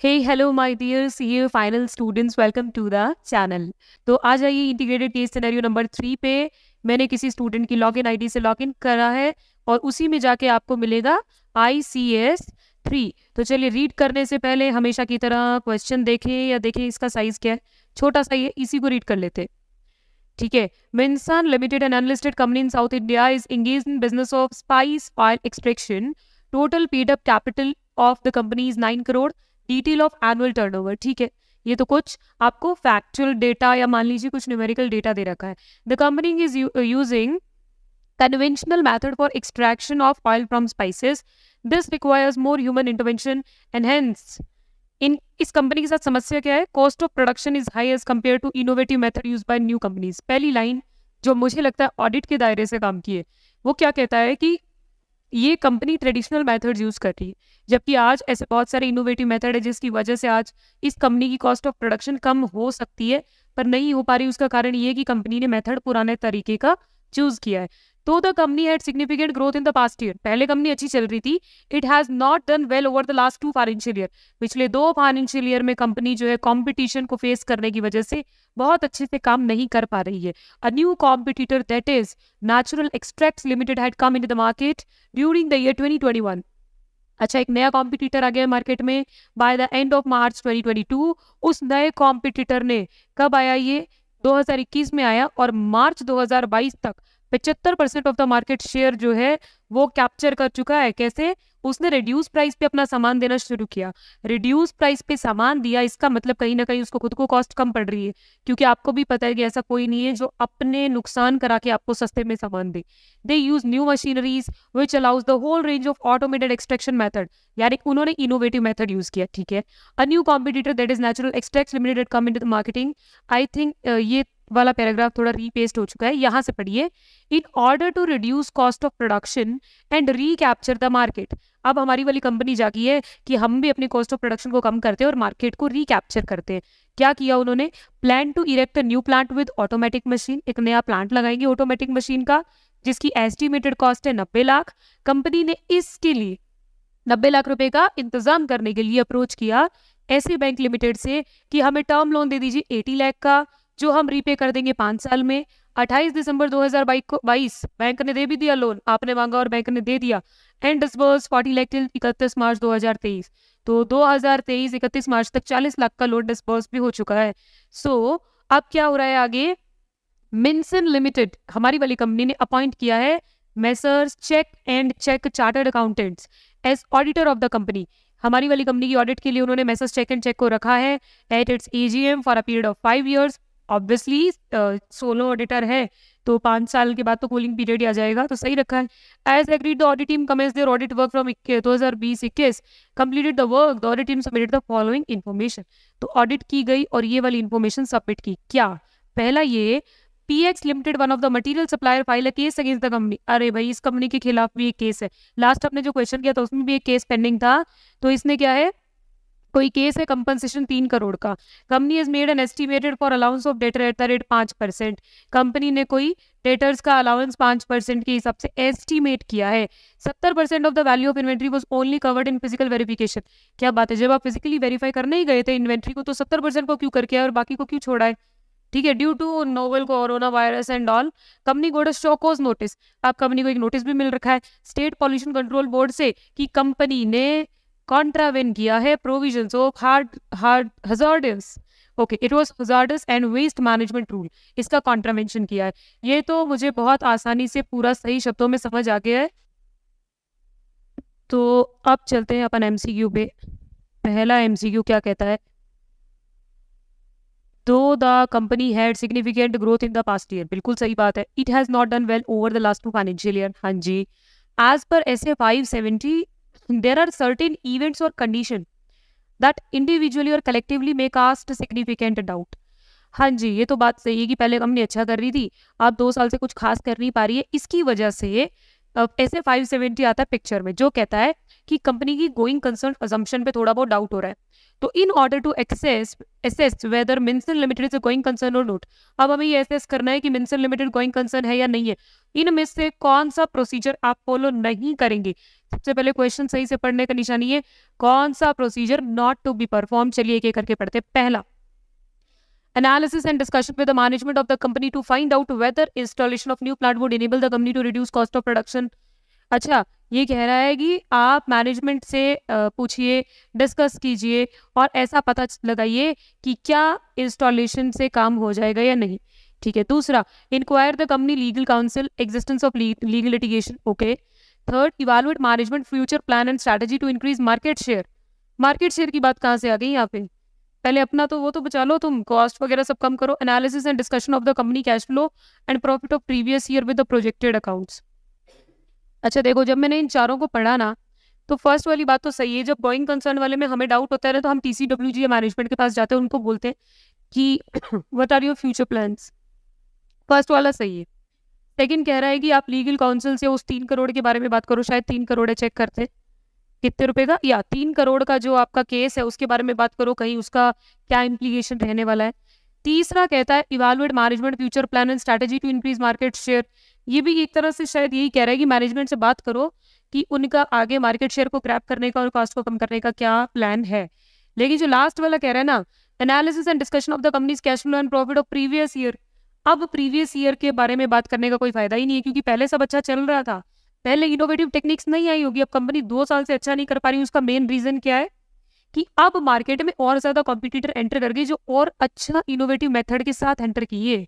Hey hello my dear CA final students, welcome to the channel. तो आ जाइए integrated case scenario number 3 पे। मैंने किसी स्टूडेंट की लॉगिन आईडी से लॉगिन करा है और उसी में जाके आपको मिलेगा ICS 3। तो चलिए, रीड करने से पहले हमेशा की तरह क्वेश्चन देखें या देखें इसका साइज क्या है। छोटा सा ही है, इसी को रीड कर लेते हैं। ठीक है। Minsan Limited, an unlisted company in South India, is engaged in business of spice oil extraction. Total paid up capital of the company is 9 crore. Detail of annual turnover. ठीक है। ये तो कुछ आपको फैक्चुअल डेटा या मान लीजिए कुछ न्यूमेरिकल डेटा दे रखा है। The company is using conventional method for extraction of oil from spices. This requires more human intervention and hence इस कंपनी के साथ समस्या क्या है? Cost of production is high as compare to innovative method use by new companies. पहली line जो मुझे लगता है ऑडिट के दायरे से काम की है, वो क्या कहता है कि ये कंपनी ट्रेडिशनल मेथड्स यूज कर रही है, जबकि आज ऐसे बहुत सारे इनोवेटिव मेथड है जिसकी वजह से आज इस कंपनी की कॉस्ट ऑफ प्रोडक्शन कम हो सकती है, पर नहीं हो पा रही। उसका कारण ये है कि कंपनी ने मेथड पुराने तरीके का चूज किया है। तो the company had significant growth in the past year. पहले कंपनी अच्छी चल रही थी। It has not done well over the last 2 financial year. पिछले 2 फाइनेंशियल ईयर में कंपनी जो है कंपटीशन को फेस करने की वजह से बहुत अच्छे से काम नहीं कर पा रही है। A new competitor that is natural extracts limited had come into the market during the year 2021। अच्छा, एक नया कॉम्पिटिटर आ गया मार्केट में by the end of March 2022। उस नए कॉम्पिटिटर ने कब आया? ये 2021 में आया और मार्च 2022 तक 75% ऑफ द मार्केट शेयर जो है वो कैप्चर कर चुका है। कैसे? उसने रिड्यूस प्राइस पे अपना सामान देना शुरू किया। रिड्यूस प्राइस पे सामान दिया, इसका मतलब कहीं ना कहीं उसको खुद को कॉस्ट कम पड़ रही है, क्योंकि आपको भी पता है कि ऐसा कोई नहीं है जो अपने नुकसान करा के आपको सस्ते में सामान दे। They use new machineries which allows the whole range of automated extraction method, यानी उन्होंने इनोवेटिव मेथड यूज किया। ठीक है। A new competitor that is natural extracts limited come into the marketing. I think ये वाला पैराग्राफ थोड़ा रीपेस्ट हो चुका है, यहां से पढ़िए। In order to reduce cost of production and recapture the market. अब हमारी वाली कंपनी जागी है कि हम भी अपनी कॉस्ट ऑफ प्रोडक्शन को कम करते हैं और मार्केट को रिकैप्चर करते हैं। क्या किया उन्होंने? Plan to erect a new plant with automatic machine. एक नया प्लांट लगाएंगे ऑटोमेटिक मशीन का, जिसकी एस्टिमेटेड कॉस्ट है 90 लाख। कंपनी ने इसके लिए 90 लाख रुपए का इंतजाम करने के लिए अप्रोच किया ऐसे बैंक लिमिटेड से कि हमें टर्म लोन दे दीजिए 80 लाख का, जो हम रीपे कर देंगे 5 साल में। 28 दिसंबर 2022 बैंक ने दे भी दिया लोन, आपने मांगा और बैंक ने दे दिया। एंड डिसबर्स 40 लाख टिल 31 मार्च 2023। तो 2023 31 मार्च तक 40 लाख का लोन डिसबर्स भी हो चुका है। सो अब क्या हो रहा है आगे? मिनसन लिमिटेड, हमारी वाली कंपनी ने अपॉइंट किया है Messrs Check and Check chartered accountants as auditor of the company. हमारी वाली कंपनी की ऑडिट के लिए उन्होंने मेसर्स चेक एंड चेक को रखा है at its AGM for a period of 5 years। Obviously solo auditor है तो 5 साल के बाद तो कूलिंग पीरियड ही आ जाएगा, तो सही रखा है। As agreed the audit team commence their audit work from 2020-21, completed the work, the audit team submitted the following information. तो ऑडिट की गई और ये वाली इन्फॉर्मेशन सबमिट की। क्या? पहला ये, PX limited one of the material supplier file a case against the company. अरे भाई, इस कंपनी के खिलाफ भी एक केस है। लास्ट आपने जो क्वेश्चन किया था उसमें भी एक केस पेंडिंग था। तो इसने क्या है, कोई केस है कंपनसेशन 3 करोड़ का। Company has made an estimated for allowance of debtor at the rate 5%। Company ने कोई डेटर्स का अलाउंस 5% के हिसाब से एस्टिमेट किया है। 70% of the value of inventory was only covered in physical verification. क्या बात है, जब आप फिजिकली वेरीफाई करने ही गए थे इन्वेंट्री को तो 70% को क्यों करके आए और बाकी को क्यों छोड़ा है? ठीक है। Due to novel corona virus and all, company got a show cause notice. अब कंपनी को एक नोटिस भी मिल रखा है स्टेट पॉल्यूशन कंट्रोल बोर्ड से कि कंपनी ने कॉन्ट्रावेन किया है provisions of hazardous, okay, it was hazardous and waste management rule, इसका कॉन्ट्रावेंशन किया है। ये तो मुझे बहुत आसानी से पूरा सही शब्दों में समझ आ गया है। तो अब चलते हैं अपन MCQ पे। पहला MCQ क्या कहता है? Though the company had significant growth in the past year, बिल्कुल सही बात है। It has not done well over the last 2 financial year। हाँ जी। As per SA 570, there are certain events or condition that individually or collectively may cast significant doubt। हाँ जी, ये तो बात सही है कि पहले कंपनी अच्छा कर रही थी, अब 2 साल से कुछ खास कर नहीं पा रही है। इसकी वजह से अब ऐसे 570 आता है पिक्चर में, जो कहता है कि कंपनी की गोइंग कंसर्न अजम्पशन पे थोड़ा बहुत डाउट हो रहा है। तो in order to assess whether Minson limited is going concern और नोट, अब हमें ये एसेस करना है कि मिन्सन लिमिटेड गोइंग कंसर्न है या नहीं है। इनमें से कौन सा प्रोसीजर आप फॉलो नहीं करेंगे? सबसे पहले क्वेश्चन सही से पढ़ने का निशानी है, कौन सा procedure not to be perform. चलिए एक एक करके पढ़ते। पहला, analysis and discussion with the management of the company to find out whether installation of new plant would enable the company to reduce cost of production। अच्छा, ये कह रहा है कि आप मैनेजमेंट से पूछिए, डिस्कस कीजिए और ऐसा पता लगाइए कि क्या इंस्टॉलेशन से काम हो जाएगा या नहीं। ठीक है। दूसरा, inquire the company legal counsel existence of legal litigation. Okay. Third, evaluate management future plan and strategy to increase market share. Market share की बात कहाँ से आ गई यहाँ पे? पहले अपना तो वो तो बचा लो, तुम कॉस्ट वगैरह सब कम करो। Analysis and discussion of the company cash flow and profit of previous year with the projected accounts. अच्छा देखो, जब मैंने इन चारों को पढ़ा ना, तो फर्स्ट वाली बात तो सही है। जब गोइंग कंसर्न वाले में हमें डाउट होता है तो हम TCWG या मैनेजमेंट के पास जाते हैं, उनको बोलते हैं कि what are your future plans. First वाला सही है। सेकंड कह रहा है कि आप लीगल काउंसिल से उस 3 करोड़ के बारे में बात करो, शायद 3 करोड़ है, चेक करते हैं कितने रुपए का, या 3 करोड़ का जो आपका केस है उसके बारे में बात करो, कहीं उसका क्या इम्प्लीकेशन रहने वाला है। तीसरा कहता है evaluate management future plan and strategy to increase market share. ये भी एक तरह से शायद यही कह रहा है कि मैनेजमेंट से बात करो कि उनका आगे मार्केट शेयर को क्रैप करने का और कॉस्ट को कम करने का क्या प्लान है। लेकिन जो लास्ट वाला कह रहा है ना, analysis and discussion of the companies cash flow and profit of previous year, अब प्रीवियस ईयर के बारे में बात करने का कोई फायदा ही नहीं है, क्योंकि पहले सब अच्छा चल रहा था, पहले इनोवेटिव टेक्निक्स नहीं आई होगी। अब कंपनी 2 साल से अच्छा नहीं कर पा रही, उसका मेन रीजन क्या है कि अब मार्केट में और ज्यादा कॉम्पिटिटर एंटर कर गए जो और अच्छा इनोवेटिव मेथड के साथ एंटर किए,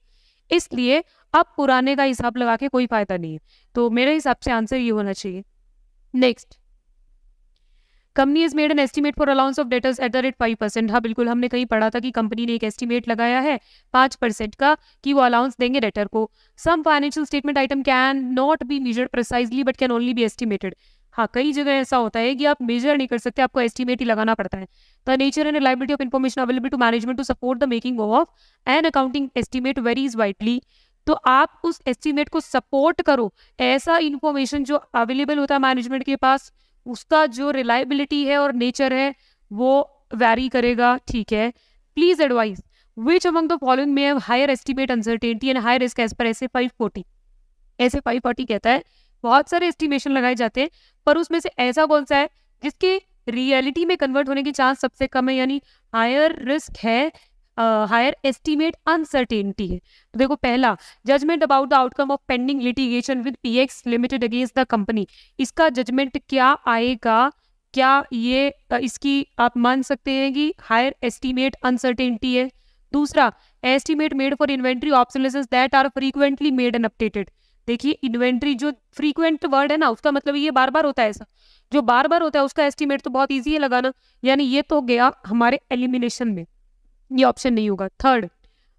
इसलिए अब पुराने का हिसाब लगा के कोई फायदा नहीं है। तो मेरे हिसाब से आंसर ये होना चाहिए। Next, company is made an estimate for allowance of debtors at the rate 5%। हाँ बिल्कुल, हमने कहीं पढ़ा था कि कंपनी ने एक एस्टीमेट लगाया है 5% का कि वो अलाउंस देंगे डेटर को। Some financial statement item can not be measured precisely but can only be estimated. हाँ, कई जगह ऐसा होता है कि आप मेजर नहीं कर सकते, आपको एस्टीमेट ही लगाना पड़ता है। The nature and reliability of information available to management to support the making of an accounting estimate varies widely. तो आप उस एस्टीमेट को सपोर्ट करो, ऐसा इंफॉर्मेशन जो अवेलेबल होता है मैनेजमेंट के पास, उसका जो रिलायबिलिटी है और नेचर है वो वैरी करेगा। ठीक है। Please advise which among the following में have higher estimate uncertainty and higher risk as per SA 540। ऐसे 540 कहता है बहुत सारे एस्टिमेशन लगाए जाते हैं, पर उसमें से ऐसा कौन सा है जिसके रियलिटी में कन्वर्ट होने की चांस सबसे कम है, यानी हायर रिस्क है, हायर एस्टीमेट अनसर्टेनिटी है। तो देखो, पहला, judgment about the outcome of pending litigation with PX limited against the company. इसका जजमेंट क्या आएगा? क्या ये इसकी आप मान सकते हैं कि हायर एस्टीमेट अनसर्टेनिटी है? दूसरा, estimate made for inventory obsolescence that are frequently made and updated. देखिए, इन्वेंट्री जो फ्रीक्वेंट वर्ड है ना, उसका मतलब ये बार बार होता है। ऐसा जो बार बार होता है उसका एस्टीमेट तो बहुत ईजी है लगाना, यानी ये तो गया हमारे एलिमिनेशन में, ये ऑप्शन नहीं होगा। Third,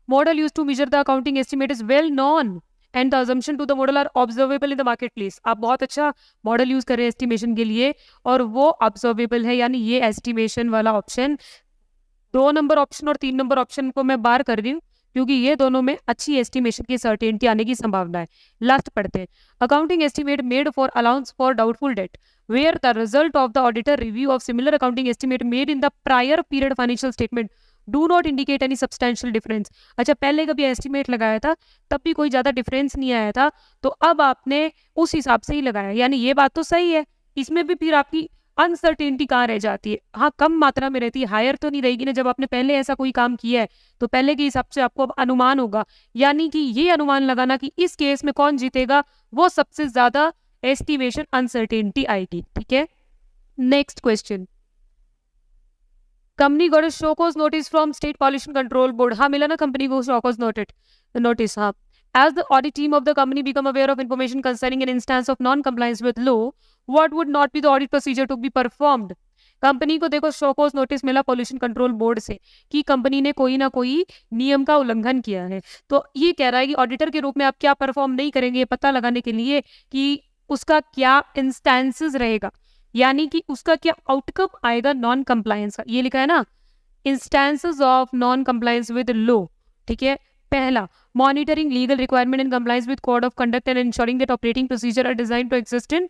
model use to measure the accounting estimate is well known and the assumption to the model are observable in the market place. आप बहुत अच्छा मॉडल यूज कर रहे हैं एस्टिमेशन के लिए और वो ऑब्जर्वेबल है, यानी ये एस्टिमेशन वाला ऑप्शन, 2 नंबर ऑप्शन और 3 नंबर ऑप्शन को मैं बार कर रही हूँ क्योंकि ये दोनों में अच्छी एस्टिमेशन की सर्टेनिटी आने की संभावना है। लास्ट पढ़ते हैं, accounting estimate made for allowance for doubtful debt where the result of the auditor review of similar accounting estimate made in the prior period financial statement do not indicate any substantial difference. अच्छा, पहले कभी estimate लगाया था तब भी कोई ज्यादा difference नहीं आया था, तो अब आपने उस हिसाब से ही लगाया, यानी ये बात तो सही है। इसमें भी फिर आपकी अनसर्टेनिटी कहाँ रह जाती है? हाँ, कम मात्रा में रहती है, हायर तो नहीं रहेगी ना। जब आपने पहले ऐसा कोई काम किया है तो पहले के हिसाब से आपको अब अनुमान होगा, यानी कि ये अनुमान लगाना कि इस केस में कौन जीतेगा, वो सबसे ज्यादा एस्टिमेशन अनसर्टेनिटी आएगी। ठीक है। Next question, company got a show cause notice from state pollution control board. हाँ, मिला ना कंपनी को शो कॉज नोटिस। हाँ, as the audit team of the company become aware of information concerning an instance of non-compliance with law, what would not be the audit procedure to be performed? Company को देखो show cause notice मिला pollution control board से कि company ने कोई ना कोई नियम का उल्लंघन किया है, तो ये कह रहा है कि ऑडिटर के रूप में आप क्या परफॉर्म नहीं करेंगे पता लगाने के लिए कि उसका क्या इंस्टेंसेस रहेगा, यानी कि उसका क्या आउटकम आएगा नॉन कंप्लायंस का। ये लिखा है ना, instances of non compliance with law. ठीक है, पहला, monitoring legal requirement and compliance with code of conduct and ensuring that operating procedure are design to exist in.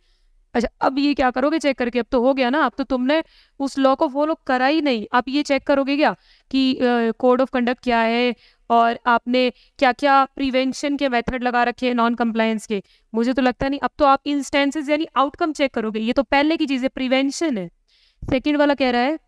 अच्छा, अब ये क्या करोगे चेक करके? अब तो हो गया ना, अब तो तुमने उस लॉ को फॉलो करा ही नहीं, अब ये चेक करोगे क्या कि कोड ऑफ कंडक्ट क्या है और आपने क्या क्या प्रिवेंशन के मेथड लगा रखे हैं नॉन कंप्लायंस के? मुझे तो लगता नहीं। अब तो आप इंस्टेंसेस यानी आउटकम चेक करोगे, ये तो पहले की चीज है, प्रिवेंशन है। सेकेंड वाला कह रहा है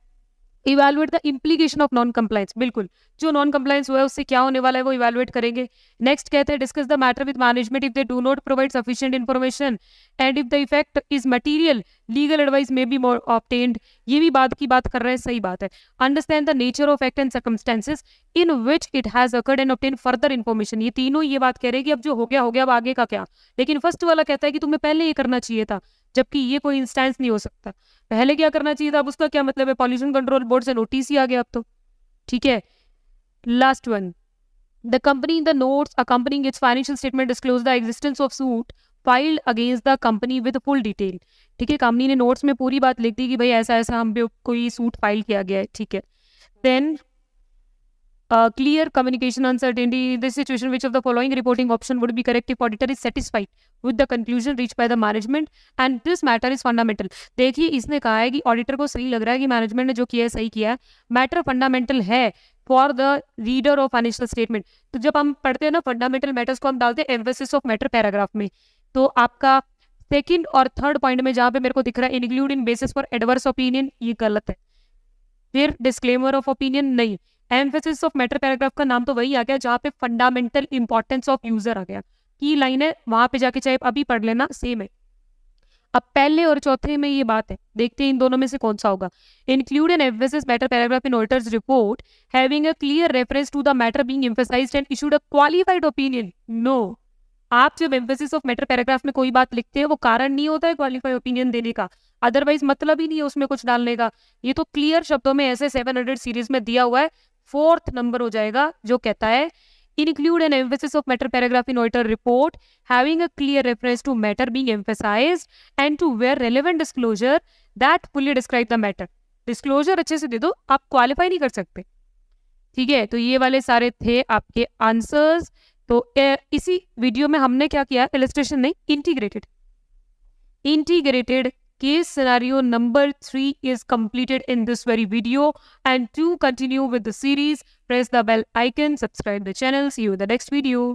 evaluate the implication of non compliance, बिल्कुल जो नॉन कंप्लायंस हुआ है उससे क्या होने वाला है वो इवेलुएट करेंगे। नेक्स्ट कहते हैं discuss the matter with management if they do not provide sufficient information and if the effect is material legal advice may be more obtained. ये भी बात की बात कर रहे हैं, सही बात है। Understand the nature of act and circumstances in which it has occurred and obtain further information. ये तीनों ये बात कह रहे हैं कि अब जो हो गया अब आगे का क्या। लेकिन फर्स्ट वाला कहता है कि तुम्हें पहले ये करना चाहिए था, जबकि ये कोई इंस्टेंस नहीं हो सकता। पहले क्या करना चाहिए था, अब उसका क्या मतलब है? पॉल्यूशन कंट्रोल बोर्ड से नोटिस ही आ गया अब तो। ठीक है, last one, the company in the notes accompanying it's financial statement disclose the existence of suit filed against the company with full detail. ठीक है, कंपनी ने नोट्स में पूरी बात लिख दी कि भाई ऐसा ऐसा हम पे कोई सूट फाइल किया गया है। ठीक है, then clear communication uncertainty in this situation, which of the following reporting option would be correct if auditor is satisfied with the conclusion reached by the management and this matter is fundamental। देखिए, इसने कहा है कि auditor को सही लग रहा है कि मैनेजमेंट ने जो किया है सही किया है, मैटर फंडामेंटल है for the reader of financial statement. तो जब हम पढ़ते हैं ना फंडामेंटल मैटर्स को, हम डालते हैं एम्फेसिस ऑफ मैटर पैराग्राफ में। तो आपका सेकंड और थर्ड पॉइंट में जहां पे मेरे को दिख रहा है include in basis for adverse opinion, ये गलत है। फिर डिस्क्लेमर ऑफ ओपिनियन नहीं, एम्फेसिस ऑफ मैटर पैराग्राफ का नाम तो वही आ गया जहां पे फंडामेंटल इंपॉर्टेंस ऑफ यूजर आ गया, की लाइन है, वहां पे जाके चाहे अभी पढ़ लेना, सेम है। अब पहले और चौथे में ये बात है, देखते हैं इन दोनों में से कौन सा होगा। Include an emphasis matter paragraph in auditor's report having a clear reference to the matter being emphasised and issued a qualified opinion. No, आप जब एम्फेसिस ऑफ मैटर पैराग्राफ में कोई बात लिखते हैं वो कारण नहीं होता है क्वालिफाइड ओपिनियन देने का, अदरवाइज मतलब ही नहीं है उसमें कुछ डालने का। ये तो क्लियर शब्दों में ऐसे 700 सीरीज में दिया हुआ है, फोर्थ नंबर हो जाएगा जो कहता है include an emphasis of matter paragraph in auditor report having a clear reference to matter being emphasized and to where relevant disclosure that fully describe the matter। Disclosure अच्छे से दे दो, आप क्वालिफाई नहीं कर सकते। ठीक है, तो ये वाले सारे थे आपके आंसर्स। तो इसी वीडियो में हमने क्या किया, इलस्ट्रेशन नहीं, integrated case scenario number 3 is completed in this very video, and to continue with the series press the bell icon, subscribe the channel, see you in the next video।